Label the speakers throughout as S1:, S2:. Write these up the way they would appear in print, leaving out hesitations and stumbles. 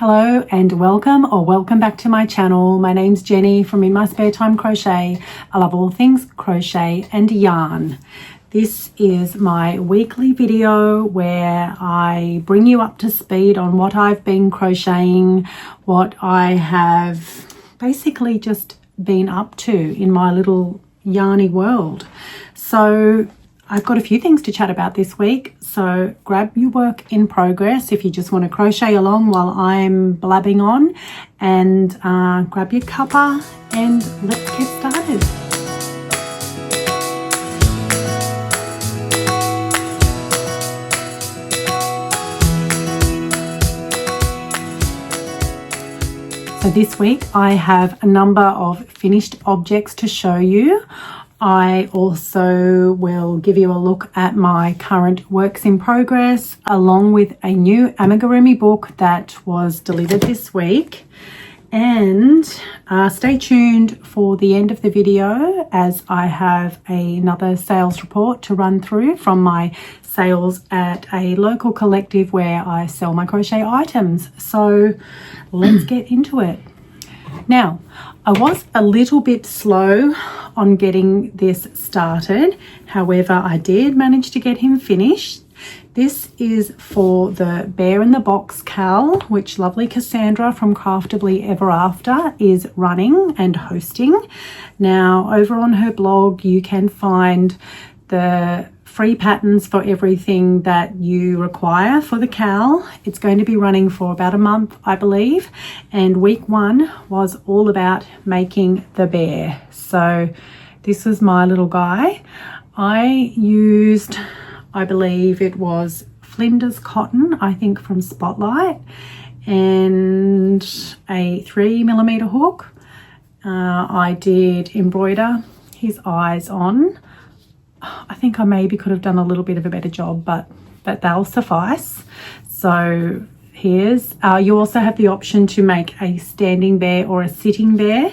S1: Hello and welcome back to my channel. My name's Jenny from Inmysparetime Crochet. I love all things crochet and yarn. This is my weekly video where I bring you up to speed on what I've been crocheting, what I have basically just been up to in my little yarny world. So I've got a few things to chat about this week, so grab your work in progress if you just want to crochet along while I'm blabbing on, and grab your cuppa and let's get started. So this week I have a number of finished objects to show you. I also will give you a look at my current works in progress, along with a new Amigurumi book that was delivered this week. And stay tuned for the end of the video as I have another sales report to run through from my sales at a local collective where I sell my crochet items. So let's get into it. Now, I was a little bit slow on getting this started. However, I did manage to get him finished. This is for the Bear in the Box Cal, which lovely Cassandra from Craftably Ever After is running and hosting. Now, over on her blog, you can find the free patterns for everything that you require for the cal. It's going to be running for about a month, I believe, and week one was all about making the bear. So this was my little guy. I used, I believe it was Flinders cotton, I think from Spotlight, and a 3mm hook. I did embroider his eyes on. I think I maybe could have done a little bit of a better job, but they'll suffice. So here's, you also have the option to make a standing bear or a sitting bear.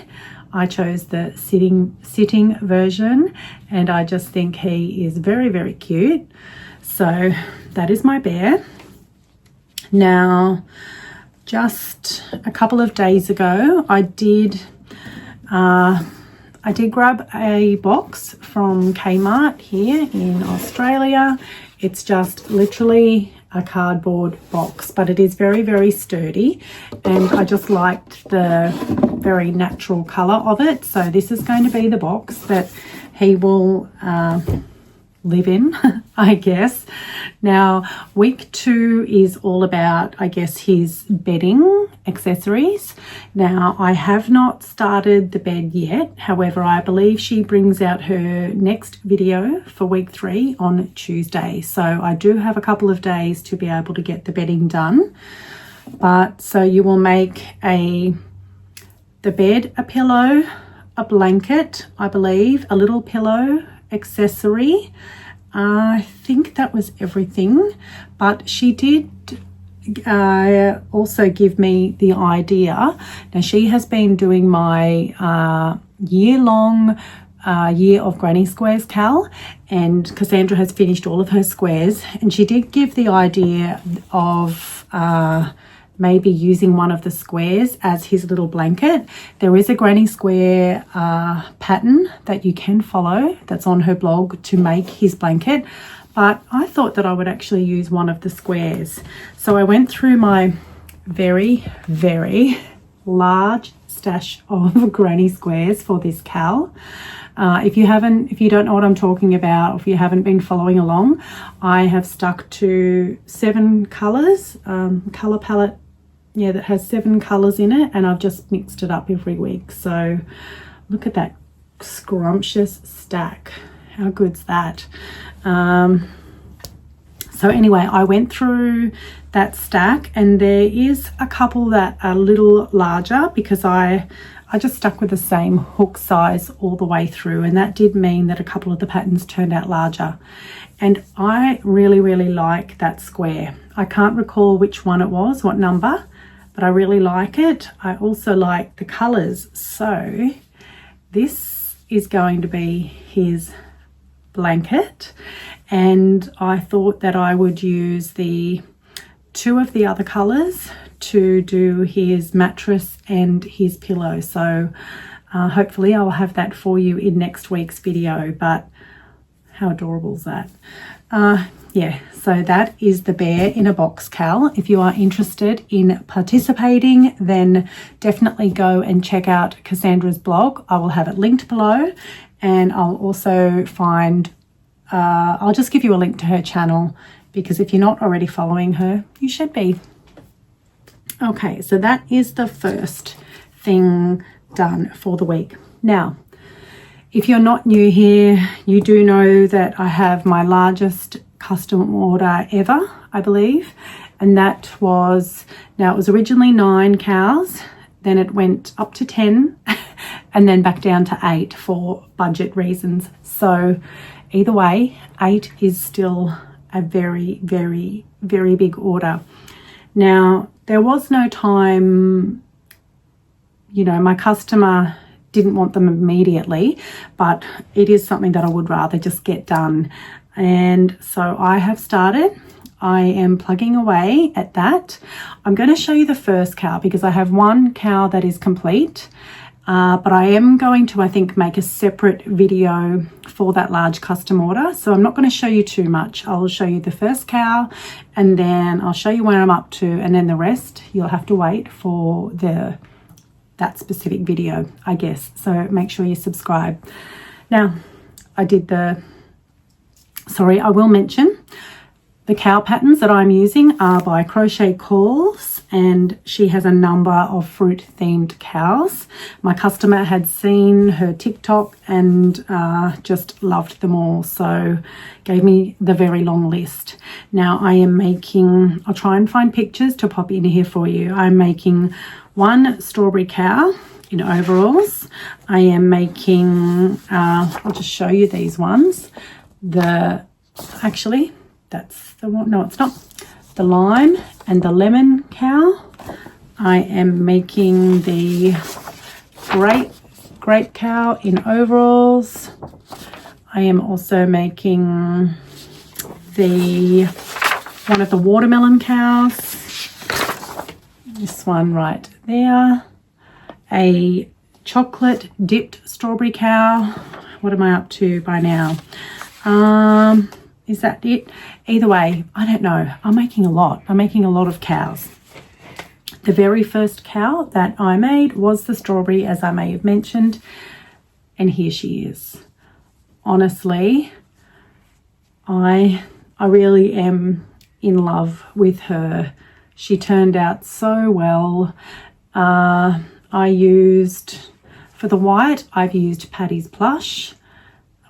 S1: I chose the sitting version, and I just think he is very, very cute. So that is my bear. Now, just a couple of days ago, I did grab a box from Kmart here in Australia. It's just literally a cardboard box, but it is very, very sturdy, and I just liked the very natural colour of it. So this is going to be the box that he will live in, I guess. Now, week two is all about, I guess, his bedding accessories. Now, I have not started the bed yet. However, I believe she brings out her next video for week three on Tuesday. So I do have a couple of days to be able to get the bedding done. But so you will make the bed, a pillow, a blanket, I believe, a little pillow accessory. I think that was everything, but she did also give me the idea. Now, she has been doing my year-long Year of Granny Squares cal, and Cassandra has finished all of her squares, and she did give the idea of maybe using one of the squares as his little blanket. There is a granny square pattern that you can follow that's on her blog to make his blanket, but I thought that I would actually use one of the squares. So I went through my very, very large stash of granny squares for this cal. If you don't know what I'm talking about, or if you haven't been following along, I have stuck to 7 colours, colour palette, yeah, that has 7 colours in it, and I've just mixed it up every week. So look at that scrumptious stack. How good's that? So anyway, I went through that stack, and there is a couple that are a little larger because I just stuck with the same hook size all the way through, and that did mean that a couple of the patterns turned out larger. And I really, really like that square. I can't recall which one it was, what number, but I really like it. I also like the colours. So this is going to be his blanket, and I thought that I would use the 2 of the other colours to do his mattress and his pillow. So hopefully I'll have that for you in next week's video. But how adorable is that? Yeah, so that is the Bear in a Box Cal. If you are interested in participating, then definitely go and check out Cassandra's blog. I will have it linked below, and I'll also find, I'll just give you a link to her channel, because if you're not already following her, you should be. Okay, so that is the first thing done for the week. Now, if you're not new here, you do know that I have my largest custom order ever, I believe, and that was, now it was originally 9 cows, then it went up to 10 and then back down to 8 for budget reasons. So either way, 8 is still a very, very, very big order. Now, there was no time, you know, my customer didn't want them immediately, but it is something that I would rather just get done. And so I have started. I am plugging away at that. I'm going to show you the first cow because I have one cow that is complete, but I am going to, I think, make a separate video for that large custom order. So I'm not going to show you too much. I'll show you the first cow, and then I'll show you where I'm up to, and then the rest you'll have to wait for that specific video, I guess. So make sure you subscribe. Now, I will mention the cow patterns that I'm using are by Crochet Calls, and she has a number of fruit themed cows. My customer had seen her TikTok and just loved them all, so gave me the very long list. Now I am making, I'll try and find pictures to pop in here for you. I'm making one strawberry cow in overalls. I am making, I'll just show you these ones. Actually, that's the one, no it's not, the lime and the lemon cow. I am making the grape cow in overalls. I am also making one of the watermelon cows, this one right there, a chocolate dipped strawberry cow. What am I up to by now? Is that it? Either way, I don't know. I'm making a lot. I'm making a lot of cows. The very first cow that I made was the strawberry, as I may have mentioned, and here she is. Honestly, I really am in love with her. She turned out so well. I used, for the white, I've used Patti's Plush,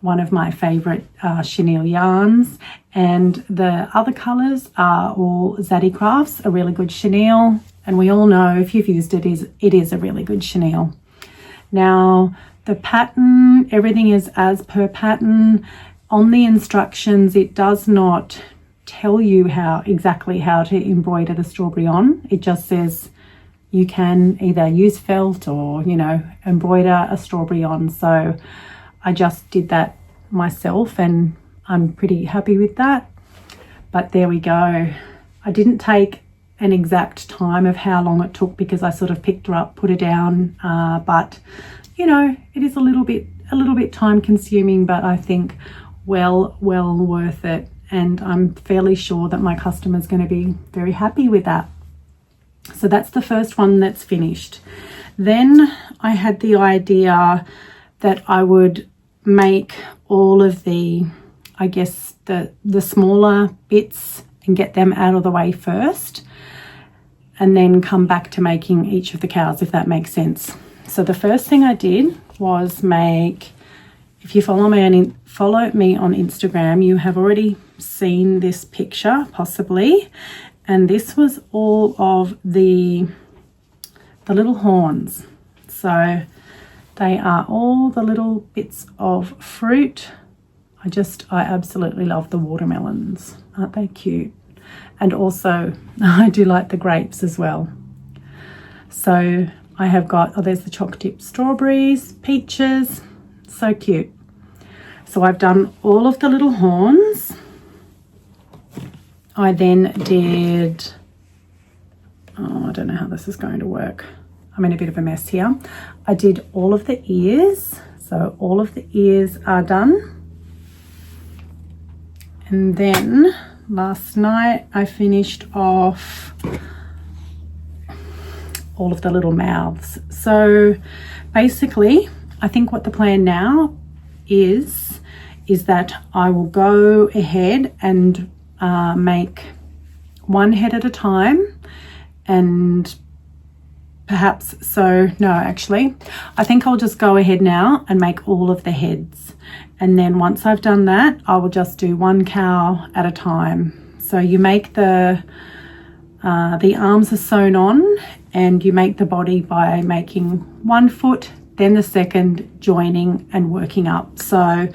S1: one of my favorite chenille yarns, and the other colors are all Zaddycrafts, a really good chenille, and we all know if you've used it, it is a really good chenille. Now the pattern, everything is as per pattern. On the instructions, it does not tell you exactly how to embroider the strawberry on. It just says you can either use felt or, you know, embroider a strawberry on. So I just did that myself and I'm pretty happy with that. But there we go. I didn't take an exact time of how long it took because I sort of picked her up, put her down, but you know, it is a little bit time consuming, but I think well worth it, and I'm fairly sure that my customer's going to be very happy with that. So that's the first one that's finished. Then I had the idea that I would make all of the, I guess, the smaller bits and get them out of the way first, and then come back to making each of the cows, if that makes sense. So the first thing I did was make, if you follow me on Instagram, you have already seen this picture possibly, and this was all of the little horns. So they are all the little bits of fruit. I absolutely love the watermelons. Aren't they cute? And also I do like the grapes as well. So I have got, there's the choc dip strawberries, peaches, so cute. So I've done all of the little horns. I then did I don't know how this is going to work. I'm in a bit of a mess here. I did all of the ears. So all of the ears are done. And then last night I finished off all of the little mouths. So basically, I think what the plan now is that I will go ahead and make one head at a time, and perhaps, so no, actually, I think I'll just go ahead now and make all of the heads. And then once I've done that, I will just do one cow at a time. So you make the arms are sewn on, and you make the body by making one foot, then the second, joining and working up. So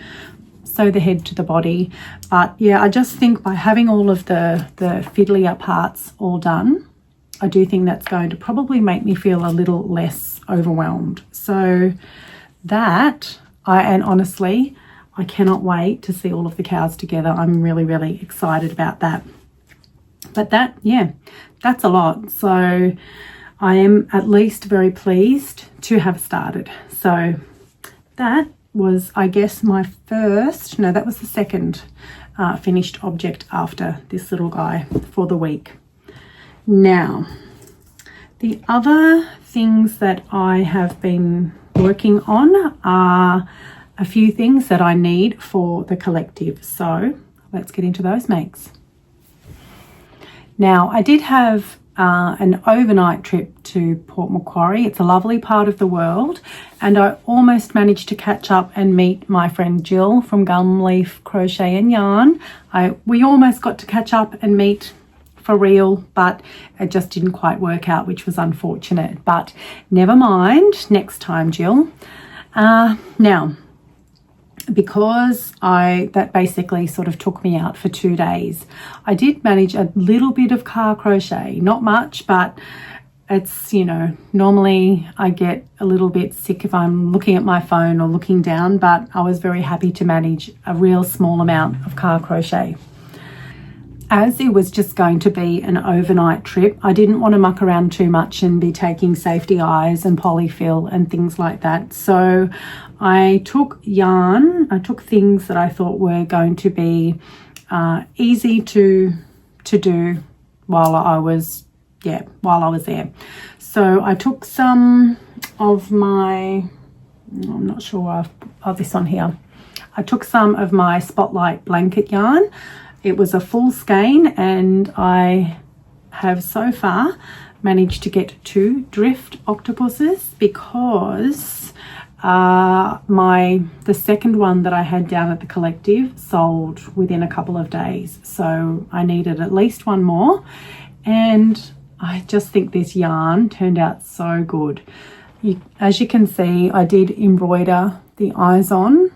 S1: sew the head to the body. But yeah, I just think by having all of the fiddlier parts all done, I do think that's going to probably make me feel a little less overwhelmed. So that, and honestly, I cannot wait to see all of the cows together. I'm really, really excited about that. But that, yeah, that's a lot. So I am at least very pleased to have started. So that was, I guess, my first, no, that was the second finished object after this little guy for the week. Now, the other things that I have been working on are a few things that I need for the collective. So let's get into those makes. Now, I did have an overnight trip to Port Macquarie. It's a lovely part of the world, and I almost managed to catch up and meet my friend Jill from Gumleaf Crochet and Yarn. We almost got to catch up and meet for real, but it just didn't quite work out, which was unfortunate. But never mind, next time, Jill. Now, because that basically sort of took me out for 2 days, I did manage a little bit of car crochet, not much, but it's, you know, normally I get a little bit sick if I'm looking at my phone or looking down, but I was very happy to manage a real small amount of car crochet. As it was just going to be an overnight trip, I didn't want to muck around too much and be taking safety eyes and polyfill and things like that. So I took yarn, I took things that I thought were going to be easy to do while I was there. So I took some of my, I'm not sure of this on here. I took some of my Spotlight blanket yarn. It was a full skein, and I have so far managed to get 2 drift octopuses because the second one that I had down at the collective sold within a couple of days. So I needed at least one more, and I just think this yarn turned out so good. As you can see, I did embroider the eyes on.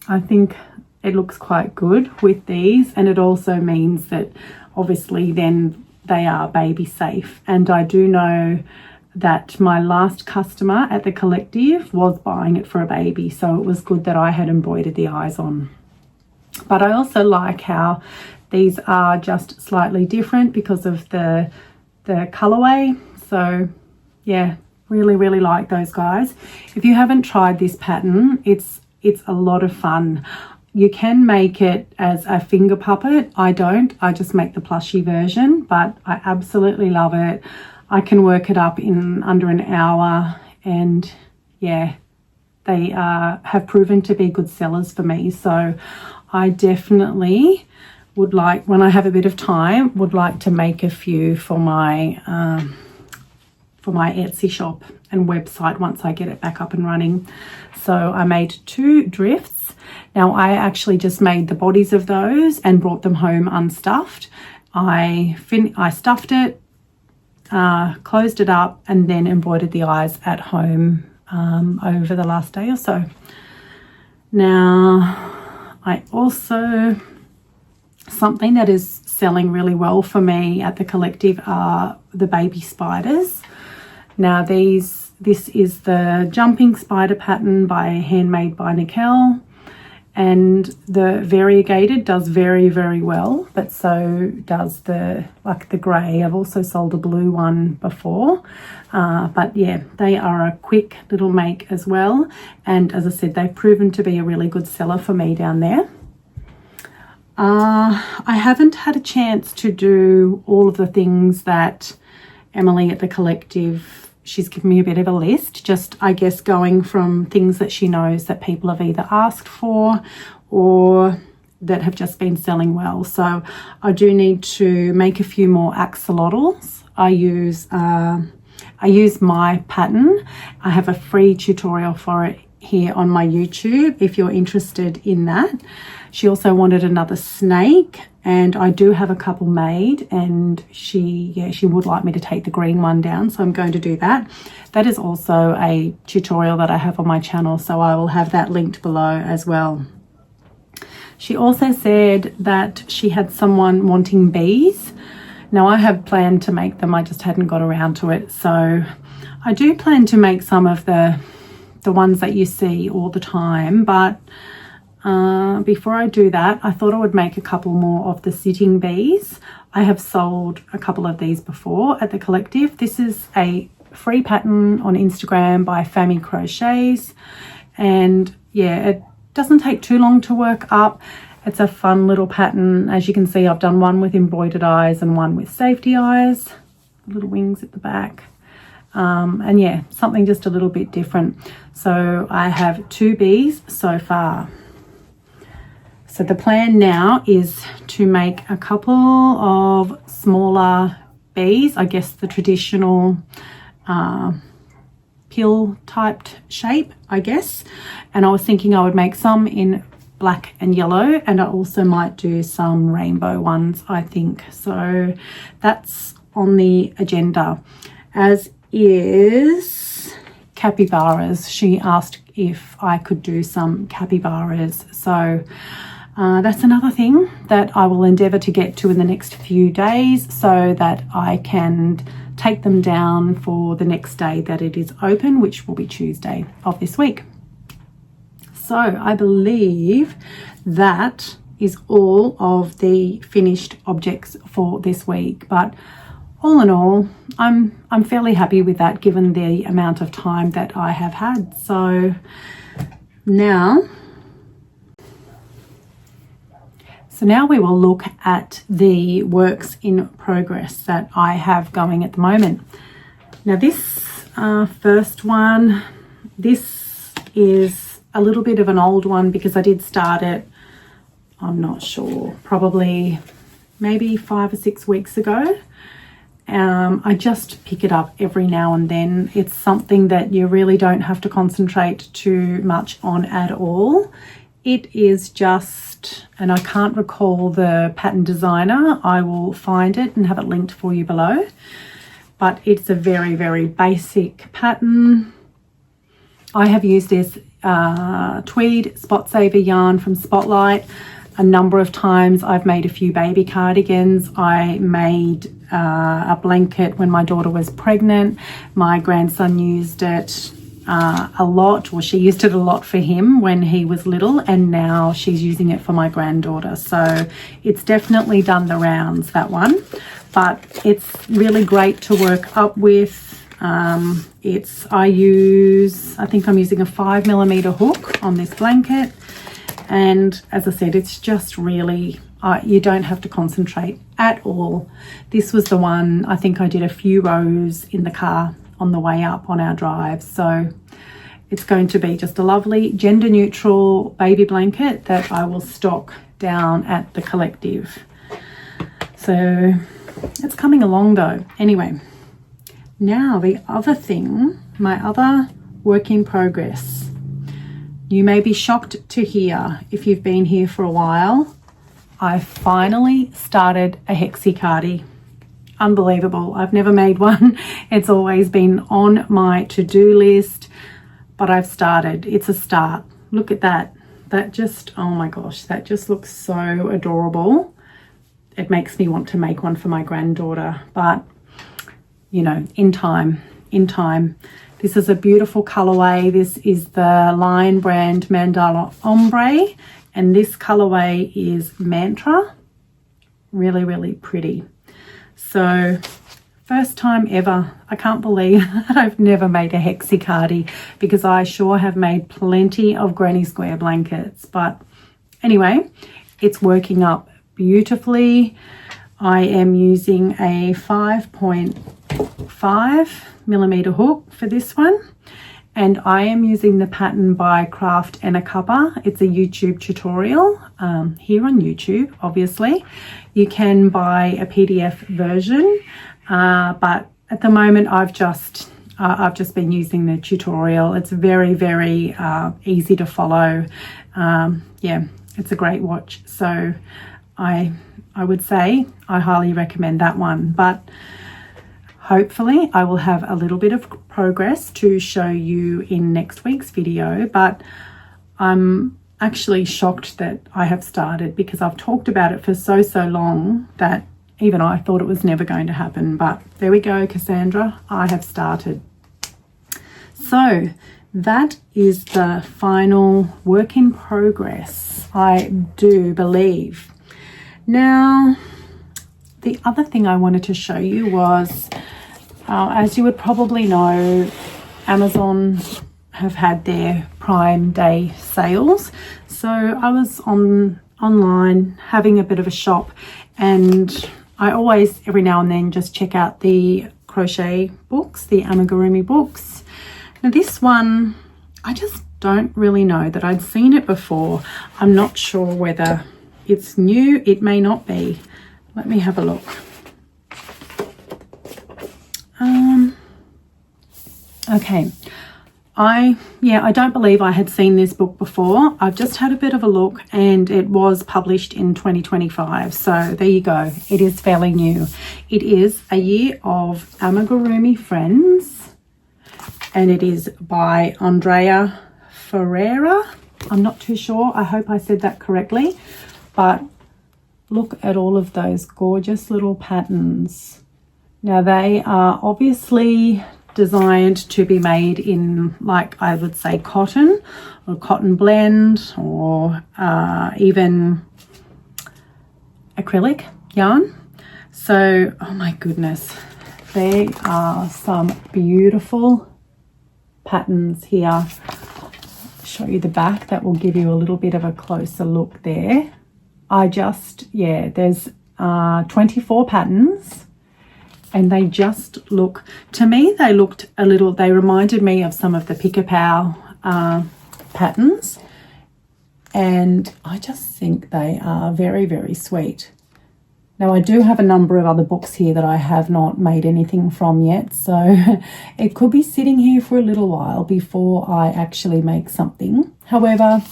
S1: I think it looks quite good with these, and it also means that obviously then they are baby safe. And I do know that my last customer at the collective was buying it for a baby, so it was good that I had embroidered the eyes on. But I also like how these are just slightly different because of the colorway. So yeah, really, really like those guys. If you haven't tried this pattern, it's a lot of fun. You can make it as a finger puppet. I don't. I just make the plushy version, but I absolutely love it. I can work it up in under an hour, and yeah, they have proven to be good sellers for me. So I definitely would like, when I have a bit of time, would like to make a few for my Etsy shop and website once I get it back up and running. So I made 2 drifts. Now I actually just made the bodies of those and brought them home unstuffed. I stuffed it, closed it up, and then embroidered the eyes at home over the last day or so. Now I also, something that is selling really well for me at the collective are the baby spiders. Now this is the jumping spider pattern handmade by Nicole, and the variegated does very, very well, but so does the grey. I've also sold a blue one before, but yeah, they are a quick little make as well, and as I said, they've proven to be a really good seller for me down there. I haven't had a chance to do all of the things that Emily at the Collective, she's given me a bit of a list, just I guess going from things that she knows that people have either asked for or that have just been selling well. So I do need to make a few more axolotls. I use my pattern. I have a free tutorial for it here on my YouTube if you're interested in that. She also wanted another snake, and I do have a couple made, and she would like me to take the green one down, so I'm going to do that. That is also a tutorial that I have on my channel, so I will have that linked below as well. She also said that she had someone wanting bees. Now I have planned to make them, I just hadn't got around to it. So I do plan to make some of the ones that you see all the time, but before I do that, I thought I would make a couple more of the sitting bees. I have sold a couple of these before at the Collective. This is a free pattern on Instagram by Family Crochets, and yeah, it doesn't take too long to work up. It's a fun little pattern. As you can see, I've done one with embroidered eyes and one with safety eyes, little wings at the back. And yeah, something just a little bit different. So I have 2 bees so far. So the plan now is to make a couple of smaller bees, I guess the traditional pill typed shape, I guess. And I was thinking I would make some in black and yellow, and I also might do some rainbow ones, I think. So that's on the agenda, as is capybaras. She asked if I could do some capybaras. So that's another thing that I will endeavour to get to in the next few days, so that I can take them down for the next day that it is open, which will be Tuesday of this week. So I believe that is all of the finished objects for this week, but all in all, I'm fairly happy with that given the amount of time that I have had. So now we will look at the works in progress that I have going at the moment. Now this first one, this is a little bit of an old one because I did start it, I'm not sure, probably maybe 5 or 6 weeks ago. I just pick it up every now and then. It's something that you really don't have to concentrate too much on at all. It is just, and I can't recall the pattern designer, I will find it and have it linked for you below, but it's a very, very basic pattern. I have used this tweed spot saver yarn from Spotlight a number of times. I've made a few baby cardigans. I made a blanket when my daughter was pregnant. My grandson used it a lot, or she used it a lot for him when he was little, and now she's using it for my granddaughter. So it's definitely done the rounds, that one, but it's really great to work up with. I think I'm using a 5mm hook on this blanket, and as I said, it's just really, you don't have to concentrate at all. This was the one, I think I did a few rows in the car on the way up on our drive. So it's going to be just a lovely gender neutral baby blanket that I will stock down at the Collective. So it's coming along though. Anyway, now the other thing, my other work in progress. You may be shocked to hear, if you've been here for a while, I finally started a hexie cardie. Unbelievable. I've never made one. It's always been on my to-do list, but I've started. It's a start. Look at that. That just, oh my gosh, that just looks so adorable. It makes me want to make one for my granddaughter, but you know, in time. This is a beautiful colorway. This is the Lion brand Mandala Ombre and this colorway is Mantra. Really, really pretty. So first time ever. I can't believe that I've never made a hexi-cardi, because I sure have made plenty of granny square blankets. But anyway, it's working up beautifully. I am using a 5.5mm hook for this one, and I am using the pattern by Craft and a Cuppa. It's a YouTube tutorial here on YouTube. Obviously you can buy a PDF version, but at the moment I've just been using the tutorial. It's very, very easy to follow. Yeah, it's a great watch. So I would say I highly recommend that one. But hopefully I will have a little bit of progress to show you in next week's video. But I'm actually shocked that I have started, because I've talked about it for so long that even I thought it was never going to happen. But there we go, Cassandra, I have started. So that is the final work in progress, I do believe. Now, the other thing I wanted to show you was, as you would probably know, Amazon have had their Prime Day sales. So I was online having a bit of a shop, and I always every now and then just check out the crochet books, the Amigurumi books. Now this one, I just don't really know that I'd seen it before. I'm not sure whether it's new. It may not be. Let me have a look. Okay. I don't believe I had seen this book before. I've just had a bit of a look, and it was published in 2025. So there you go. It is fairly new. It is A Year of Amigurumi Friends, and it is by Andrea Ferreira. I'm not too sure. I hope I said that correctly. But look at all of those gorgeous little patterns. Now they are obviously designed to be made in, like, I would say cotton or cotton blend, or even acrylic yarn. So, oh my goodness, there are some beautiful patterns here. Show you the back. That will give you a little bit of a closer look there. There's 24 patterns. And they just look, to me, they reminded me of some of the Pick-a-Pow patterns. And I just think they are very, very sweet. Now, I do have a number of other books here that I have not made anything from yet. So it could be sitting here for a little while before I actually make something. However,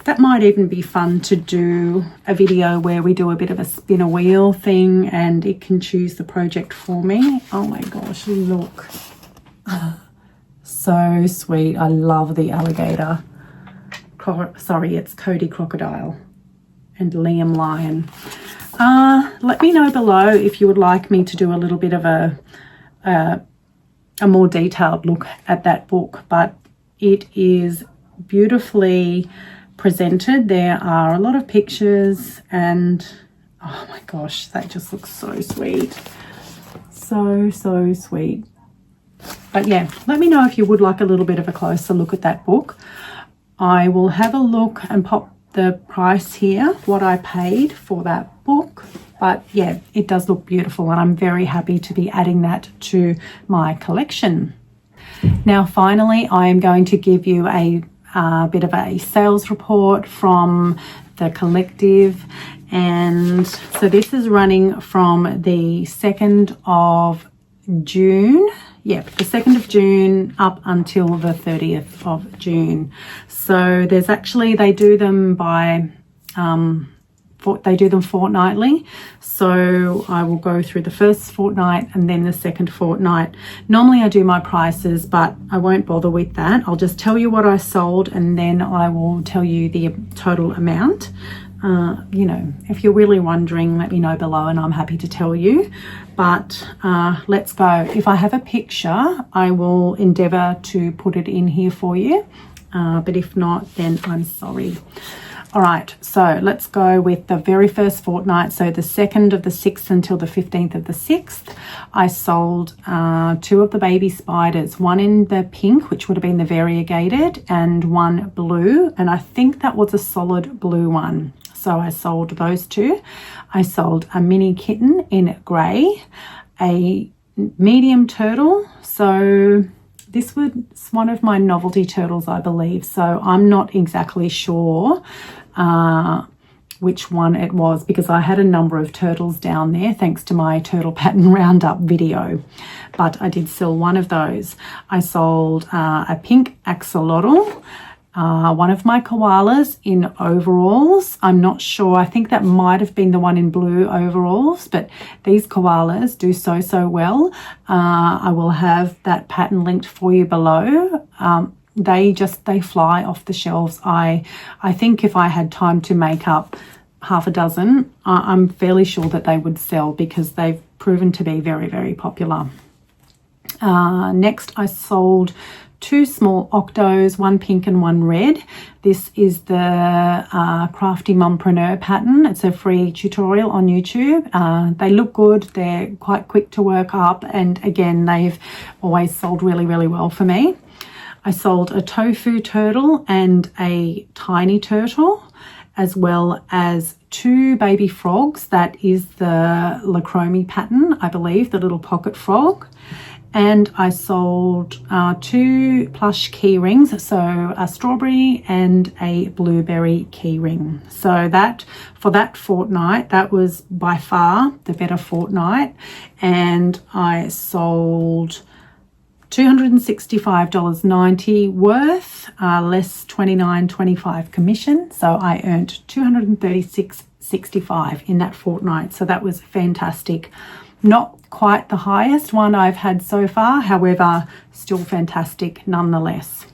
S1: that might even be fun to do a video where we do a bit of a spin a wheel thing, and it can choose the project for me. Oh my gosh, look. So sweet. I love the alligator. Sorry, it's Cody Crocodile and Liam Lion. Let me know below if you would like me to do a little bit of a more detailed look at that book, but it is beautifully presented. There are a lot of pictures, and oh my gosh, that just looks so sweet. So sweet. But yeah, let me know if you would like a little bit of a closer look at that book. I will have a look and pop the price here, what I paid for that book. But yeah, it does look beautiful, and I'm very happy to be adding that to my collection. Now finally, I am going to give you a bit of a sales report from the collective. And so this is running from the 2nd of June. Yep, the 2nd of June up until the 30th of June. So there's actually, they do them fortnightly. So I will go through the first fortnight and then the second fortnight. Normally I do my prices, but I won't bother with that. I'll just tell you what I sold, and then I will tell you the total amount. You know, if you're really wondering, let me know below and I'm happy to tell you. But let's go. If I have a picture, I will endeavour to put it in here for you. But if not, then I'm sorry. All right, so let's go with the very first fortnight. So the 2nd of the 6th until the 15th of the 6th, I sold 2 of the baby spiders, one in the pink, which would have been the variegated, and one blue. And I think that was a solid blue one. So I sold those 2. I sold a mini kitten in grey, a medium turtle. So this was one of my novelty turtles, I believe. So I'm not exactly sure which one it was, because I had a number of turtles down there thanks to my turtle pattern roundup video, but I did sell one of those. I sold a pink axolotl, one of my koalas in overalls. I'm not sure, I think that might have been the one in blue overalls, but these koalas do so well. I will have that pattern linked for you below. They fly off the shelves. I think if I had time to make up half a dozen, I'm fairly sure that they would sell, because they've proven to be very popular. Next, I sold 2 small octos, one pink and one red. This is the Crafty Mompreneur pattern. It's a free tutorial on YouTube. They look good. They're quite quick to work up, and again, they've always sold really well for me. I sold a tofu turtle and a tiny turtle, as well as 2 baby frogs. That is the Lacromi pattern, I believe, the little pocket frog. And I sold 2 plush key rings, so a strawberry and a blueberry key ring. So that, for that fortnight, that was by far the better fortnight. And I sold $265.90 worth, less $29.25 commission. So I earned $236.65 in that fortnight. So that was fantastic. Not quite the highest one I've had so far, however, still fantastic nonetheless.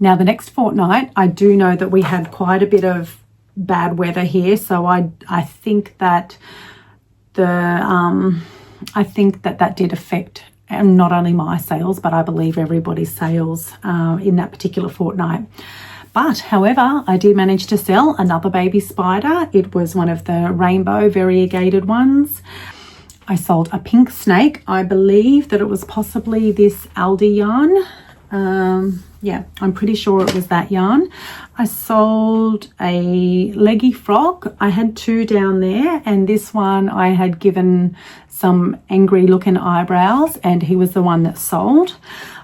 S1: Now the next fortnight, I do know that we had quite a bit of bad weather here, so I think that that did affect not only my sales, but I believe everybody's sales in that particular fortnight. But however, I did manage to sell another baby spider. It was one of the rainbow variegated ones. I sold a pink snake. I believe that it was possibly this Aldi yarn. Yeah, I'm pretty sure it was that yarn. I sold a leggy frog. I had 2 down there, and this one I had given some angry looking eyebrows, and he was the one that sold.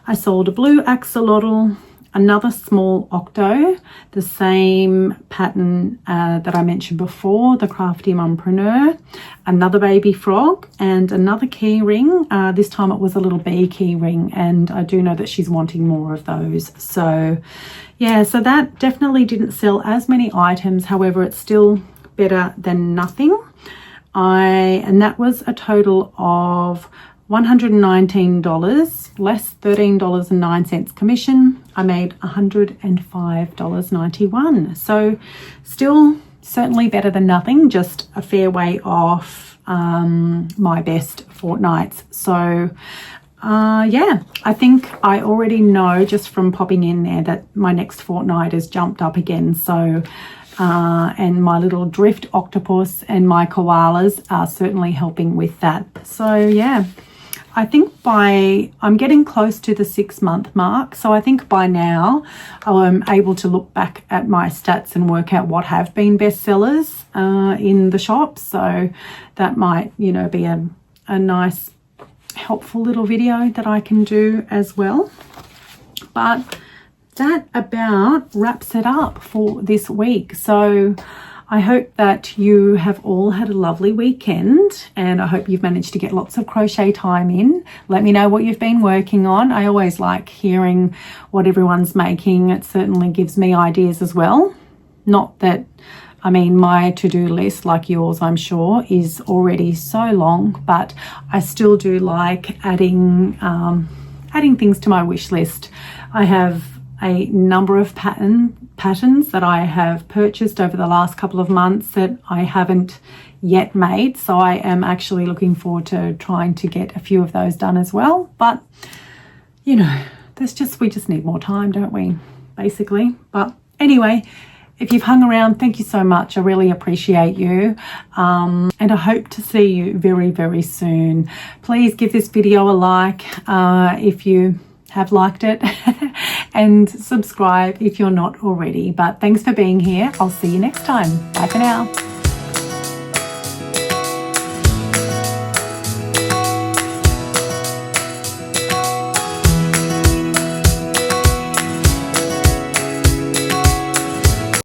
S1: I sold a blue axolotl, another small octo, the same pattern that I mentioned before, the Crafty Mompreneur, another baby frog, and another key ring. This time it was a little bee key ring, and I do know that she's wanting more of those. So yeah, so that definitely didn't sell as many items. However, it's still better than nothing. And that was a total of $119, less $13.09 commission. I made $105.91. So still certainly better than nothing, just a fair way off my best fortnights. So yeah, I think I already know just from popping in there that my next fortnight has jumped up again. So and my little drift octopus and my koalas are certainly helping with that. So yeah, I think I'm getting close to the 6-month mark. So I think by now I'm able to look back at my stats and work out what have been bestsellers in the shop. So that might, you know, be a nice helpful little video that I can do as well. But that about wraps it up for this week. So I hope that you have all had a lovely weekend, and I hope you've managed to get lots of crochet time in. Let me know what you've been working on. I always like hearing what everyone's making. It certainly gives me ideas as well. Not that, I mean, my to-do list, like yours, I'm sure, is already so long, but I still do like adding things to my wish list. I have a number of patterns that I have purchased over the last couple of months that I haven't yet made. So I am actually looking forward to trying to get a few of those done as well. But, you know, we just need more time, don't we, basically? But anyway, if you've hung around, thank you so much. I really appreciate you. And I hope to see you very, very soon. Please give this video a like if you have liked it and subscribe if you're not already. But thanks for being here. I'll see you next time. Bye for now.